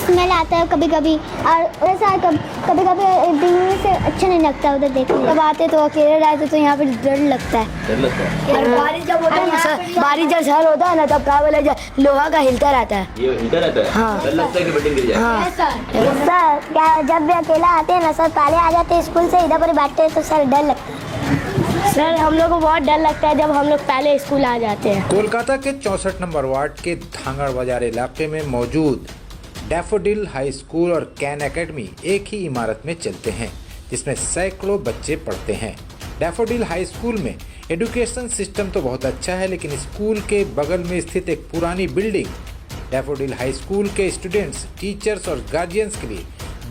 Smell आता है कभी कभी, और वैसा कभी कभी दिन से अच्छा नहीं लगता उधर देखने। जब आते तो अकेले रहते तो यहाँ पे डर लगता है। डर लगता है। और बारिश जब होता है ना सर, बारिश जब सर होता है ना तब क्या बोले लोहा का हिलता रहता है। ये हिलता रहता है। हाँ। डर लगता है कि बिल्डिंग गिर जाए। हाँ सर क्या जब भी अकेला आते हैं ना सर, पहले आ जाते हैं स्कूल से, इधर पर बैठते हैं तो सर डर लगता है। सर हम लोग को बहुत डर लगता है जब हम लोग पहले स्कूल आ जाते हैं। कोलकाता के 64 नंबर वार्ड के धांगड़ बाजार इलाके में मौजूद डैफोडिल हाई स्कूल और कैन एकेडमी एक ही इमारत में चलते हैं, जिसमें सैकड़ों बच्चे पढ़ते हैं। डैफोडिल हाई स्कूल में एजुकेशन सिस्टम तो बहुत अच्छा है, लेकिन स्कूल के बगल में स्थित एक पुरानी बिल्डिंग डैफोडिल हाई स्कूल के स्टूडेंट्स, टीचर्स और गार्जियंस के लिए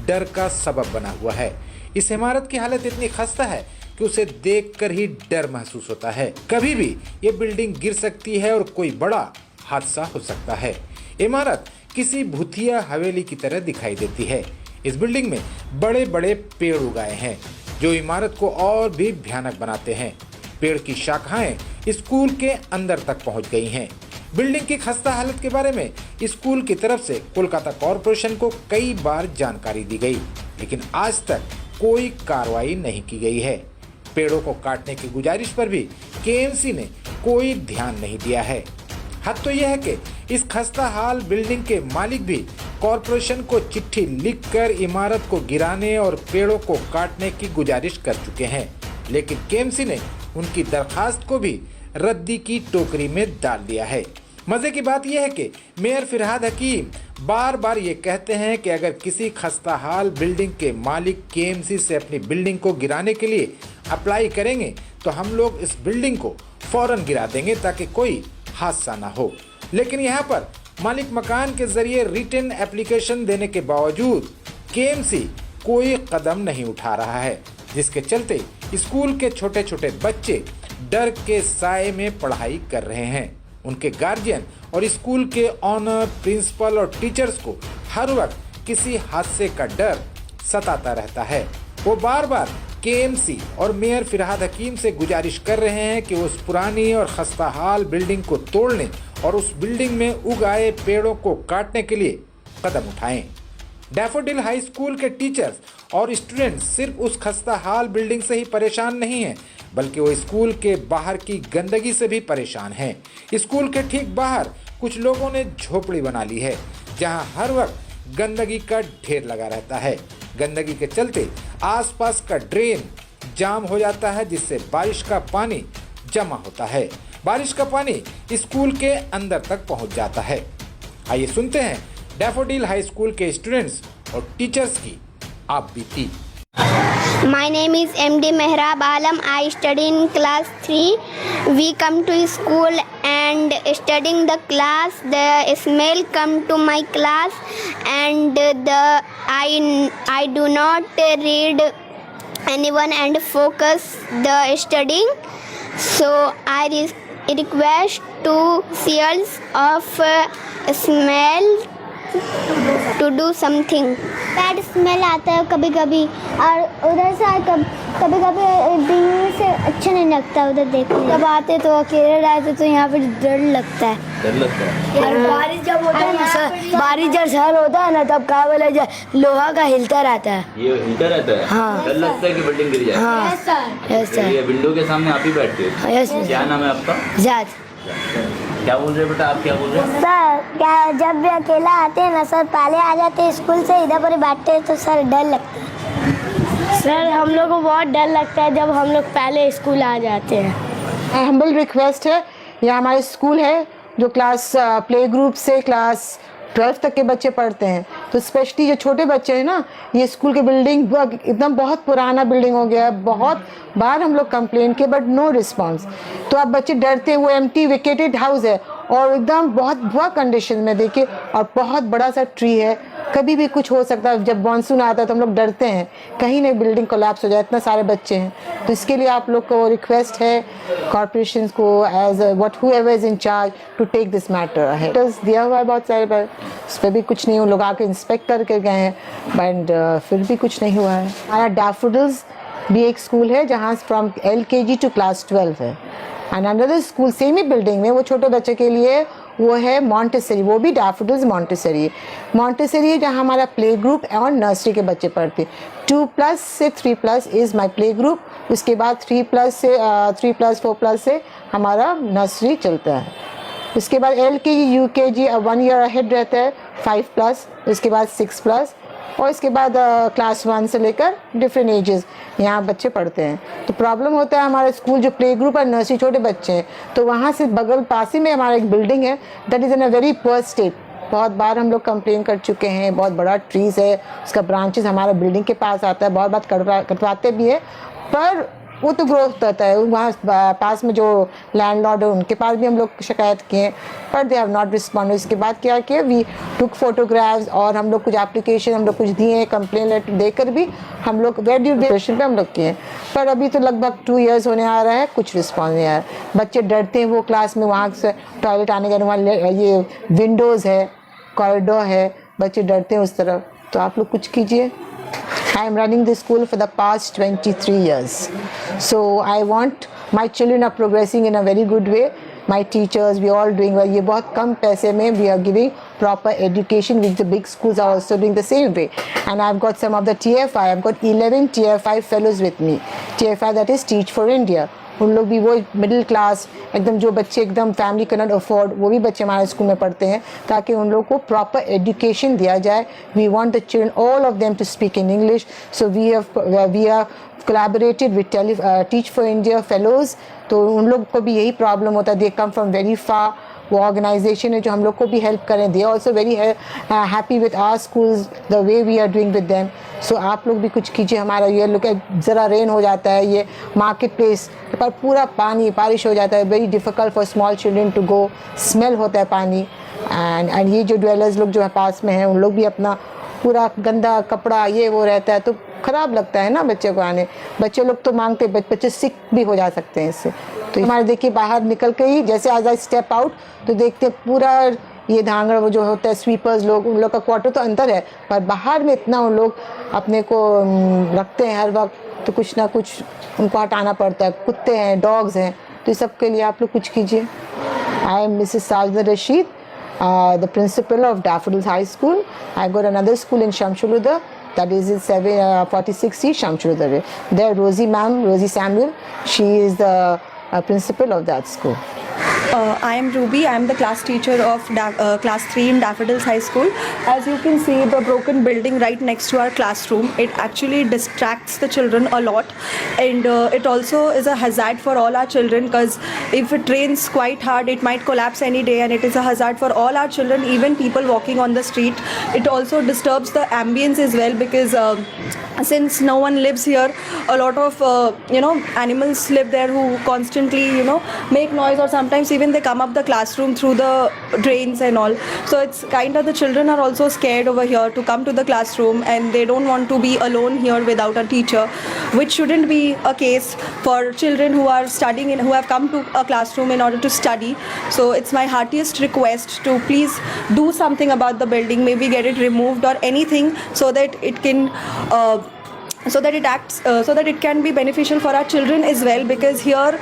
डर का सबब बना हुआ है। इस इमारत की हालत इतनी खस्ता है कि उसे देखकर ही डर महसूस होता है। कभी भी ये बिल्डिंग गिर सकती है और कोई बड़ा हादसा हो सकता है। इमारत किसी भूतिया हवेली की तरह दिखाई देती है। इस बिल्डिंग में बड़े बड़े पेड़ उगाए हैं जो इमारत को और भी भयानक बनाते हैं। पेड़ की शाखाएं स्कूल के अंदर तक पहुंच गई हैं। बिल्डिंग की खस्ता हालत के बारे में स्कूल की तरफ से कोलकाता कॉरपोरेशन को कई बार जानकारी दी गई, लेकिन आज तक कोई कार्रवाई नहीं की गई है। पेड़ों को काटने की गुजारिश पर भी केएमसी ने कोई ध्यान नहीं दिया है। हद तो यह है कि इस खस्ता हाल बिल्डिंग के मालिक भी कॉरपोरेशन को चिट्ठी लिखकर इमारत को गिराने और पेड़ों को काटने की गुजारिश कर चुके हैं, लेकिन केएमसी ने उनकी दरखास्त को भी रद्दी की टोकरी में डाल दिया है। मजे की बात यह है कि मेयर फिरहाद हकीम बार बार ये कहते हैं कि अगर किसी खस्ता हाल बिल्डिंग के मालिक केएमसी से अपनी बिल्डिंग को गिराने के लिए अप्लाई करेंगे तो हम लोग इस बिल्डिंग को फौरन गिरा देंगे ताकि कोई हादसा ना हो। लेकिन यहाँ पर मालिक मकान के जरिए रिटन एप्लीकेशन देने के बावजूद केएमसी कोई कदम नहीं उठा रहा है, जिसके चलते स्कूल के छोटे छोटे बच्चे डर के साए में पढ़ाई कर रहे हैं। उनके गार्जियन और स्कूल के ऑनर, प्रिंसिपल और टीचर्स को हर वक्त किसी हादसे का डर सताता रहता है। वो बार बार केएमसी और मेयर फिरहाद हकीम से गुजारिश कर रहे हैं कि वो उस पुरानी और खस्ताहाल बिल्डिंग को तोड़ने और उस बिल्डिंग में उगाए पेड़ों को काटने के लिए कदम उठाएं। डैफोडिल हाई स्कूल के टीचर्स और स्टूडेंट्स सिर्फ उस खस्ताहाल बिल्डिंग से ही परेशान नहीं हैं, बल्कि वो स्कूल के बाहर की गंदगी से भी परेशान हैं। स्कूल के ठीक बाहर कुछ लोगों ने झोपड़ी बना ली है, जहां हर वक्त गंदगी का ढेर लगा रहता है। गंदगी के चलते आसपास का ड्रेन जाम हो जाता है, जिससे बारिश का पानी जमा होता है। बारिश का पानी स्कूल के अंदर तक पहुंच जाता है। आइए सुनते हैं डैफोडिल हाई स्कूल के स्टूडेंट्स और टीचर्स की आप बीती। My name is MD Mehrab Alam. I study in class 3. We come to school and studying the class. The smell come to my class, and I do not read anyone and focus the studying. So I request to seals of smell to do something. Bad smell आता है कभी कभी, और उधर से कभी कभी दिन से अच्छा नहीं लगता उधर देखने। जब आते तो अकेले रहते तो यहाँ पे डर लगता है। डर लगता है। और बारिश जब होता है ना सर, बारिश जब सर होता है ना तब क्या बोले लोहा का हिलता रहता है। ये हिलता रहता है। हाँ। डर लगता है कि बिल्डिंग गिर जाए। हाँ यस सर। ये विंडो के सामने आप ही बैठते हो। Yes sir. क्या नाम है आपका? जात। क्या बोल रहे हो बेटा, आप क्या बोल रहे हो? सर क्या जब भी अकेला आते हैं ना सर, पहले आ जाते हैं स्कूल से, इधर पर बैठते हैं तो सर डर लगता है। सर हम लोग को बहुत डर लगता है जब हम लोग पहले स्कूल आ जाते हैं। हम्बल रिक्वेस्ट है, यह हमारे स्कूल है जो क्लास प्ले ग्रुप से क्लास 12 तक के बच्चे पढ़ते हैं, तो स्पेशली जो छोटे बच्चे हैं ना, ये स्कूल के बिल्डिंग एकदम बहुत पुराना बिल्डिंग हो गया है। बहुत बार हम लोग कंप्लेन किए बट नो रिस्पांस। तो अब बच्चे डरते हैं, वो एम्प्टी वेकेटेड हाउस है और एकदम बहुत बुरा कंडीशन में देखिए, और बहुत बड़ा सा ट्री है, कभी भी कुछ हो सकता है। जब मानसून आता है तो हम लोग डरते हैं कहीं नहीं बिल्डिंग कोलैप्स हो जाए, इतना सारे बच्चे हैं। तो इसके लिए आप लोग को रिक्वेस्ट है कॉर्पोरेशन को, as what whoever is in charge, to take this matter ahead. दिया हुआ है बहुत सारे, पर उस पर भी कुछ नहीं, उन लोग आके इंस्पेक्ट करके गए हैं बट फिर भी कुछ नहीं हुआ है। हमारा डैफोडिल्स भी एक स्कूल है जहाँ फ्रॉम LKG टू क्लास 12 है, and another school same he building में, वो छोटे बच्चे के लिए वो है मॉन्टेसरी, वो भी डैफोडिल्स मॉन्टेसरी। मॉन्टेसरी है जहाँ हमारा प्ले ग्रुप और नर्सरी के बच्चे पढ़ते। 2+ से 3+ इज़ माई प्ले ग्रुप, उसके बाद 3+ से 3+, 4+ से हमारा नर्सरी चलता है। उसके बाद LKG UKG 1 ईयर अहेड रहता है, 5+, उसके बाद 6+, और इसके बाद क्लास 1 से लेकर डिफरेंट एजेस यहाँ बच्चे पढ़ते हैं। तो प्रॉब्लम होता है हमारा स्कूल जो प्ले ग्रुप और नर्सरी छोटे बच्चे हैं, तो वहाँ से बगल पास ही में हमारा एक बिल्डिंग है that is in a very poor state. बहुत बार हम लोग कंप्लेन कर चुके हैं, बहुत बड़ा ट्रीज़ है, उसका ब्रांचेस हमारा बिल्डिंग के पास आता है, बहुत बार कटवाते भी है, पर वो तो ग्रोथ करता है। वहाँ पास में जो लैंडलॉर्ड है उनके पास भी हम लोग शिकायत किए, पर दे हैव नॉट रिस्पॉन्ड। इसके बाद क्या किया, वी टुक फोटोग्राफ्स और हम लोग कुछ एप्लीकेशन हम लोग कुछ दिए, कंप्लेन लेटर देकर भी हम लोग वेरिफिकेशन पे हम लोग किए, पर अभी तो लगभग 2 इयर्स होने आ रहा है, कुछ रिस्पॉन्स नहीं आ रहा है। बच्चे डरते हैं वो क्लास में, वहाँ से टॉयलेट आने का, वहाँ ये विंडोज़ है, कॉरिडोर है, बच्चे डरते हैं उस तरफ। तो आप लोग कुछ कीजिए। I am running this school for the past 23 years. So I want my children are progressing in a very good way. My teachers, we all doing well. ये बहुत कम पैसे में we are giving proper education, which the big schools are also doing the same way. And I've got some of the TFI. I've got 11 TFI fellows with me. TFI, that is Teach for India. उन लोग भी वो middle class एकदम जो बच्चे एकदम family can not afford, वो भी बच्चे हमारे स्कूल में पढ़ते हैं, ताकि उन लोग को प्रॉपर एजुकेशन दिया जाए। We want the children all of them to speak in English, so we are collaborated with Teach for India fellows। तो उन लोग को भी यही प्रॉब्लम होता है, दे कम फ्रॉम वेरी फार। वो ऑर्गेनाइजेशन है जो हम लोग को भी हेल्प करें, they also very happy with our schools the way we are doing with them. So आप लोग भी कुछ कीजिए। हमारा ये लोग ज़रा रेन हो जाता है, ये मार्केट प्लेस पर पूरा पानी बारिश हो जाता है, very difficult for small children to go, smell होता है पानी। एंड ये जो ड्वेलर्स लोग जो पास में हैं उन लोग भी अपना पूरा गंदा कपड़ा ये वो रहता है, तो ख़राब लगता है ना बच्चे को आने। बच्चे लोग तो मांगते, बच्चे सिक भी हो जा सकते हैं इससे। तो हमारे देखिए बाहर निकल के ही जैसे आज आई स्टेप आउट तो देखते पूरा ये धांगड़ वो जो होता है स्वीपर्स लोग, उन लोग का क्वार्टर तो अंदर है, पर बाहर में इतना उन लोग अपने को रखते हैं हर वक्त, तो कुछ ना कुछ उनको हटाना पड़ता है। कुत्ते हैं, डॉग्स हैं, तो इस सब के लिए आप लोग कुछ कीजिए। I am Mrs Sajida Rashid, the principal of Daffodils High School. I got another school in Shamshuladar, that is in 46C Shamshuladar. There Rosie Samuel, she is the principal of that school. I am Ruby. I am the class teacher of class 3 in Daffodils High School. As you can see, the broken building right next to our classroom, it actually distracts the children a lot, and it also is a hazard for all our children, because if it rains quite hard, it might collapse any day, and it is a hazard for all our children, even people walking on the street. It also disturbs the ambience as well, because since no one lives here, a lot of animals live there who constantly make noise, or sometimes even they come up the classroom through the drains and all. So it's kind of, the children are also scared over here to come to the classroom, and they don't want to be alone here without a teacher, which shouldn't be a case for children who are studying who have come to a classroom in order to study. So it's my heartiest request to please do something about the building, maybe get it removed or anything, so that it can so that it can be beneficial for our children as well, because here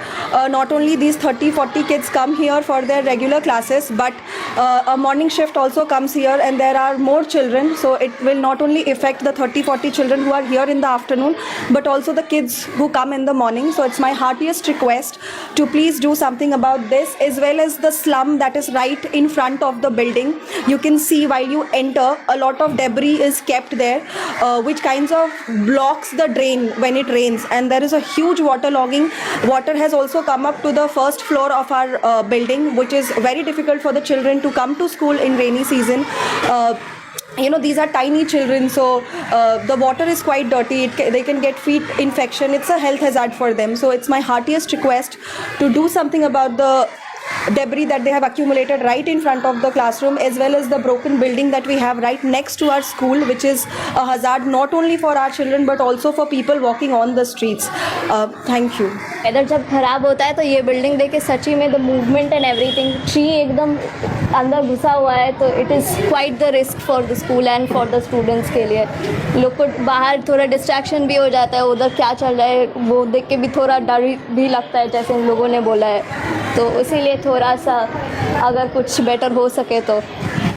not only these 30-40 kids come here for their regular classes, but a morning shift also comes here, and there are more children, so it will not only affect the 30-40 children who are here in the afternoon, but also the kids who come in the morning. So it's my heartiest request to please do something about this, as well as the slum that is right in front of the building. You can see while you enter, a lot of debris is kept there, which kinds of blocks the drain when it rains, and there is a huge waterlogging. Water has also come up to the first floor of our building, which is very difficult for the children to come to school in rainy season. These are tiny children, so the water is quite dirty. They can get feet infection. It's a health hazard for them. So it's my heartiest request to do something about the debris that they have accumulated right in front of the classroom, as well as the broken building that we have right next to our school, which is a hazard not only for our children but also for people walking on the streets. Thank you. Weather जब खराब होता है तो ये building देख के सच्ची में the movement and everything, tree एकदम अंदर घुसा हुआ है, तो it is quite the risk for the school and for the students के लिए। लोग को बाहर थोड़ा डिस्ट्रैक्शन भी हो जाता है, उधर क्या चल रहा है वो देख के भी थोड़ा डर भी लगता है, जैसे इन लोगों ने बोला है, तो इसीलिए थोड़ा सा अगर कुछ बेटर हो सके तो